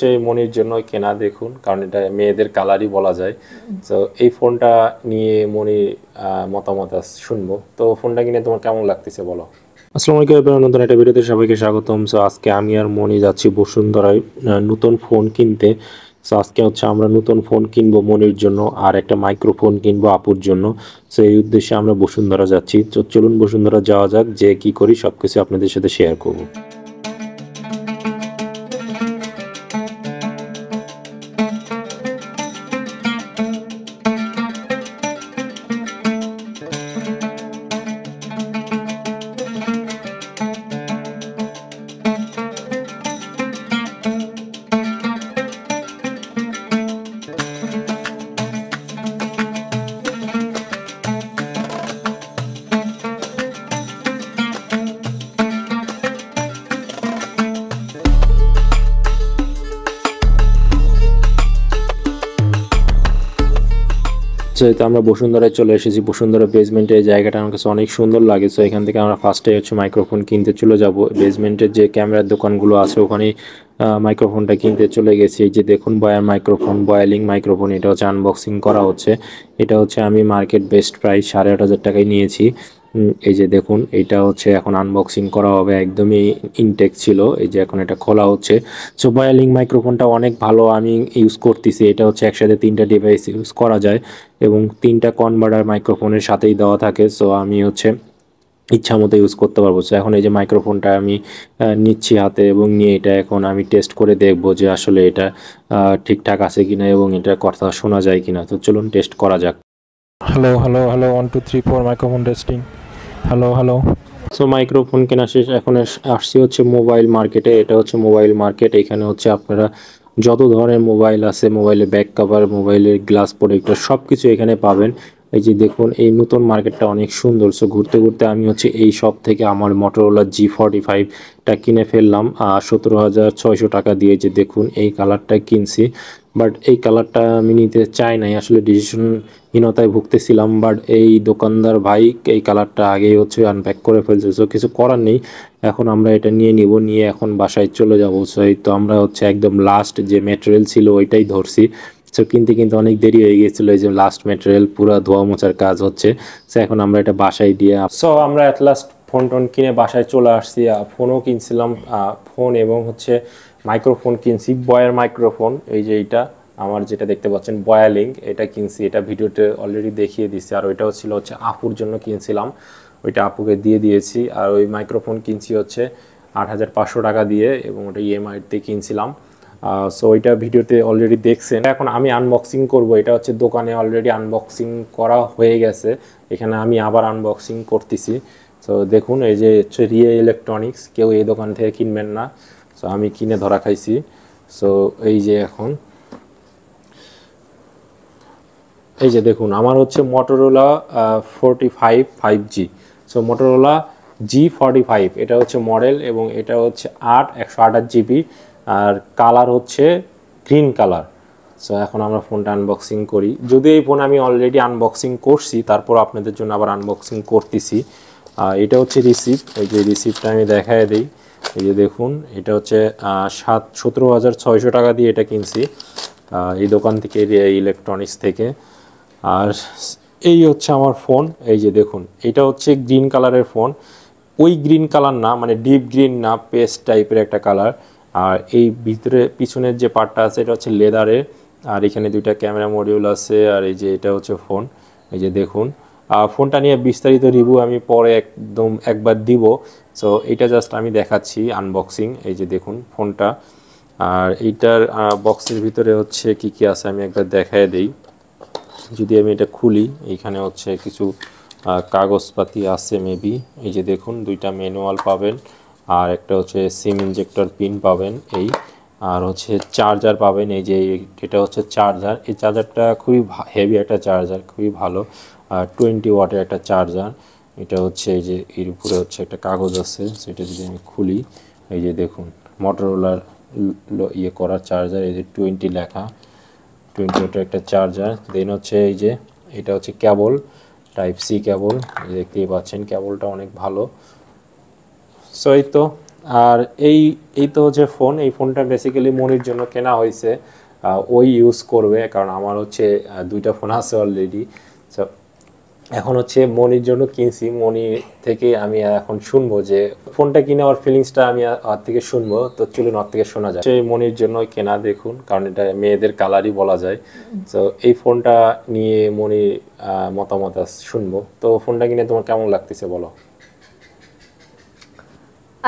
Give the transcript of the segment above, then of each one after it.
সেই মনির জন্য কেনা দেখুন, কারণ এটা মেয়েদের কালারই বলা যায়। তো এই ফোনটা নিয়ে মনি মতামত শুনবো। তো ফোনটা কিনে তোমার কেমন লাগতেছে বলো। আসসালামু আলাইকুম এবার নতুন একটা ভিডিওতে সবাইকে স্বাগতম। সো আজকে আমি আর মনি যাচ্ছি বসুন্ধরায় নতুন ফোন কিনতে। সো আজকে হচ্ছে আমরা নতুন ফোন কিনবো মনির জন্য, আর একটা মাইক্রোফোন কিনবো আপুর জন্য। সো এই উদ্দেশ্যে আমরা বসুন্ধরা যাচ্ছি। তো চলুন বসুন্ধরা যাওয়া যাক, যে কি করি সবকিছু আপনাদের সাথে শেয়ার করবো। যেহেতু আমরা বসুন্ধরায় চলে এসেছি, বসুন্ধরা বেসমেন্টের জায়গাটা আমার কাছে অনেক সুন্দর লাগে। সো এখান থেকে আমরা ফার্স্টে হচ্ছে মাইক্রোফোন কিনতে চলে যাব। বেসমেন্টের যে ক্যামেরার দোকানগুলো আছে ওখানে মাইক্রোফোনটা কিনতে চলে গেছি। এই যে দেখুন বয়ার মাইক্রোফোন, বয়ালিং মাইক্রোফোন, এটা হচ্ছে আনবক্সিং করা হচ্ছে। এটা হচ্ছে আমি মার্কেট বেস্ট প্রাইস 8,500 টাকায় নিয়েছি। এই যে দেখুন এটা হচ্ছে এখন আনবক্সিং করা হবে, একদমই ইনটেক ছিল। এই যে এখন এটা খোলা হচ্ছে। সো বয়ালিং মাইক্রোফোনটা অনেক ভালো, আমি ইউজ করতেছি। এটা হচ্ছে একসাথে 3টা ডিভাইস ইউজ করা যায় এবং 3টা কনভার্টার মাইক্রোফোনের সাথেই দেওয়া থাকে। সো আমি হচ্ছে ইচ্ছা মতো ইউজ করতে পারবো। সো এখন এই যে মাইক্রোফোনটা আমি নিচ্ছি হাতে এবং নিয়ে এটা এখন আমি টেস্ট করে দেখবো যে আসলে এটা ঠিকঠাক আছে কিনা এবং এটা কথা শোনা যায় কিনা। তো চলুন টেস্ট করা যাক। Hello hello hello 1 2 3 4 microphone testing. Hello hello. So microphone কেনা শেষ, এখন আসছি হচ্ছে মোবাইল মার্কেটে। এটা হচ্ছে মোবাইল মার্কেট। এখানে হচ্ছে আপনারা যত ধরনের মোবাইল আছে, মোবাইলের ব্যাক কভার, মোবাইলের গ্লাস প্রোটেক্টর সব কিছু এখানে পাবেন। এই যে দেখুন এই নতুন মার্কেটটা অনেক সুন্দর। সো ঘুরতে ঘুরতে আমি হচ্ছে এই শপ থেকে আমার মোটরোলা G45টা কিনে ফেললাম 17,600 টাকা দিয়ে। যে দেখুন এই কালারটা কিনছি, বাট এই কালারটা আমি নিতে চাই নাই, আসলে ডিসিশনহীনতায় ভুগতেছিলাম। বাট এই দোকানদার ভাই এই কালারটা আগেই হচ্ছে আনপ্যাক করে ফেলছে। সো কিছু করার নেই, এখন আমরা এটা নিয়ে নিব, নিয়ে এখন বাসায় চলে যাবো। সো এই তো আমরা হচ্ছে একদম লাস্ট যে ম্যাটেরিয়াল ছিল ওইটাই ধরছি। সো কিনতে কিন্তু অনেক দেরি হয়ে গিয়েছিলো, এই যে লাস্ট ম্যাটেরিয়াল পুরো ধোয়া মোছার কাজ হচ্ছে। সো এখন আমরা এটা বাসায় দিয়ে, সো আমরা অ্যাট লাস্ট ফোন টোন কিনে বাসায় চলে আসছি। ফোনও কিনছিলাম, ফোন এবং হচ্ছে মাইক্রোফোন কিনছি, বয়ার মাইক্রোফোন। এই যে এইটা আমার যেটা দেখতে পাচ্ছেন বয়ালিং, এটা কিনছি, এটা ভিডিওতে অলরেডি দেখিয়ে দিচ্ছি। আর ওইটাও ছিল হচ্ছে আপুর জন্য কিনছিলাম, ওইটা আপুকে দিয়ে দিয়েছি। আর ওই মাইক্রোফোন কিনছি হচ্ছে 8,500 টাকা দিয়ে এবং ওটা ইএমআইতে কিনছিলাম। সো ওইটা ভিডিওতে অলরেডি দেখছেন। এখন আমি আনবক্সিং করব। এটা হচ্ছে দোকানে অলরেডি আনবক্সিং করা হয়ে গেছে, এখানে আমি আবার আনবক্সিং করতেছি। সো দেখুন এই যে হচ্ছে রিয়া ইলেকট্রনিক্স, কেউ এই দোকান থেকে কিনবেন না। সো আমি কিনে ধরা খাইছি। সো এই যে এখন এই যে দেখুন আমার হচ্ছে Motorola 45 5G। So Motorola G45 এটা হচ্ছে মডেল এবং এটা হচ্ছে 128GB আর কালার হচ্ছে গ্রিন কালার। সো এখন আমরা ফোনটা আনবক্সিং করি। যদি এই ফোন আমি অলরেডি আনবক্সিং করছি, তারপর আপনাদের জন্য আবার আনবক্সিং করতেছি। এটা হচ্ছে রিসিপ্ট, এই যে রিসিপ্টটা আমি দেখায় দিই। এই যে দেখুন এটা হচ্ছে 17,600 টাকা দিয়ে এটা কিনছি এই দোকান থেকে, ইলেকট্রনিক্স থেকে। আর এই হচ্ছে আমার ফোন। এই যে দেখুন এটা হচ্ছে গ্রিন কালারের ফোন, ওই গ্রিন কালার না, মানে ডিপ গ্রিন না, পেস্ট টাইপের একটা কালার। আর এই ভিতরে পিছনের যে পার্টটা আছে এটা হচ্ছে লেদারের। আর এখানে 2টা ক্যামেরা মডিউল আছে। আর এই যে এটা হচ্ছে ফোন। এই যে দেখুন ফোনটা নিয়ে বিস্তারিত রিভিউ আমি পরে একদম একবার দিব। সো এটা জাস্ট আমি দেখাচ্ছি আনবক্সিং। এই যে দেখুন ফোনটা। আর এইটার বক্সের ভিতরে হচ্ছে কি কি আছে আমি একবার দেখায় দিই। যদি আমি এটা খুলি, এইখানে হচ্ছে কিছু কাগজপাতি আছে মেবি। এই যে দেখুন 2টা ম্যানুয়াল পাবেন, আর একটা হচ্ছে সিম ইনজেক্টর পিন পাবেন এই, আর হচ্ছে চার্জার পাবেন। এই যে এটা হচ্ছে চার্জার, এই চার্জারটা খুবই হেভি একটা চার্জার, খুবই ভালো, 20 ওয়াটের একটা চার্জার। এটা হচ্ছে এই যে এর উপরে হচ্ছে একটা কাগজ আছে, সেটা যদি আমি খুলি, এই যে দেখুন মোটরোলার ইয়ে করা চার্জার, এই যে 20 লেখা, 20 ওয়াটের একটা চার্জার। দেন হচ্ছে এই যে এটা হচ্ছে কেবল, টাইপ সি কেবল, দেখতেই পাচ্ছেন কেবলটা অনেক ভালো। সো এই তো আর এই এই তো হচ্ছে ফোন, এই ফোনটা বেসিক্যালি মনির জন্য কেনা হয়েছে, ওই ইউজ করবে, কারণ আমার হচ্ছে দুইটা ফোন আছে অলরেডি। সো এখন হচ্ছে মনির জন্য কিনছি, মনি থেকে আমি এখন শুনবো যে ফোনটা কিনে আমার ফিলিংসটা আমি ওর থেকে শুনবো। তো চলুন ওর থেকে শোনা যায়। সেই মনির জন্য কেনা, দেখুন, কারণ এটা মেয়েদের কালারই বলা যায়। তো এই ফোনটা নিয়ে মনি মতামত শুনবো। তো ফোনটা কিনে তোমার কেমন লাগতেছে বলো?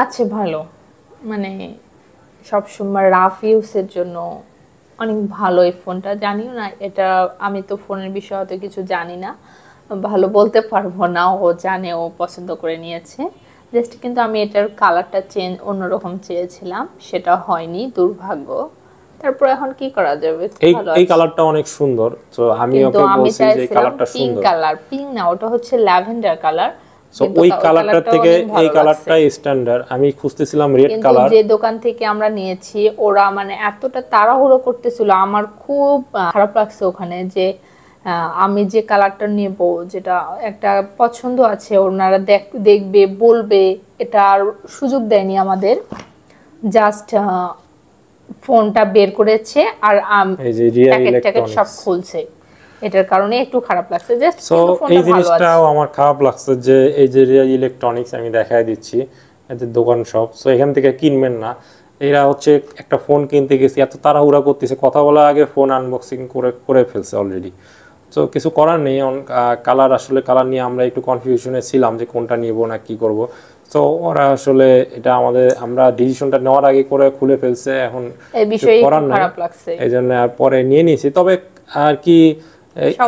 আচ্ছা, ভালো, মানে সবসময় রাফ ইউজের জন্য অনেক ভালো এই ফোনটা। জানিও না এটা, আমি তো ফোনের বিষয়ে অত কিছু জানি না, ভালো বলতে পারবো না। ও জানে, ও পছন্দ করে নিয়েছে জাস্ট। কিন্তু আমি এটার কালারটা অন্যরকম চেয়েছিলাম, সেটা হয়নি, দুর্ভাগ্য। তারপর এখন কি করা যাবে, এই কালারটা অনেক সুন্দর, তো আমি ওকে বলছি যে এই কালারটা সুন্দর। পিঙ্ক কালার, পিঙ্ক না, ওটা হচ্ছে ল্যাভেন্ডার কালার। সো ওই কালারটার থেকে এই কালারটাই স্ট্যান্ডার্ড। আমি খুঁজতেছিলাম রেড কালার। যে দোকান থেকে আমরা নিয়েছি ওরা মানে এতটা তাড়াহুড়ো করতেছিল, আমার খুব খারাপ লাগছে ওখানে। যে আমি যে কালারটা নেব, যেটা একটা পছন্দ আছে, ওনারা দেখবে বলবে, এটা আর সুযোগ দেয়নি আমাদের। জাস্ট ফোনটা বের করেছে আর এই যে রিয়া ইলেকট্রনিক্স সব খুলছে, এটার কারণে একটু খারাপ লাগছে। জাস্ট সো এই জিনিসটাও আমার খারাপ লাগছে যে এই যে রিয়া ইলেকট্রনিক্স আমি দেখাই দিচ্ছি, এদের দোকান সব। সো এখান থেকে কিনবেন না। এরা হচ্ছে একটা ফোন কিনতে গেছে, এত তাড়াহুড়া করতেছে, কথা বলার আগে ফোন আনবক্সিং করে ফেলছে অলরেডি। সো কিছু করার নেই। কালার, আসলে কালার নিয়ে আমরা একটু কনফিউশনে ছিলাম যে কোনটা নিব না কি করব। সো ওরা আসলে এটা আমরা ডিসিশনটা নেওয়ার আগে করে খুলে ফেলছে, এখন এই বিষয়ে খারাপ লাগছে, এই জন্য পরে নিয়ে নিয়েছি। তবে আর কি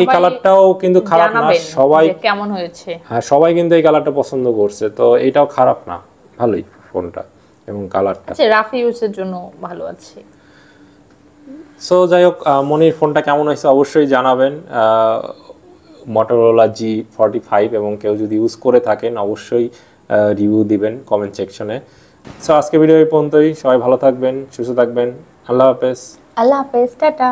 এই কালারটাও কিন্তু খারাপ না, সবাই কেমন হয়েছে, হ্যাঁ সবাই কিন্তু এই কালারটা পছন্দ করছে, তো এটাও খারাপ না, ভালোই ফোনটা এবং কালারটা। আচ্ছা, রাফ ইউজের জন্য ভালো আছে। সো যাই হোক, মনির ফোনটা কেমন হয়েছে অবশ্যই জানাবেন। Motorola G45, এবং কেউ যদি ইউজ করে থাকেন অবশ্যই রিভিউ দিবেন কমেন্ট সেকশনে। সো আজকে ভিডিও এই পর্যন্তই। সবাই ভালো থাকবেন, সুস্থ থাকবেন। আল্লাহ হাফেজ। আল্লাহ হাফেজ, টাটা।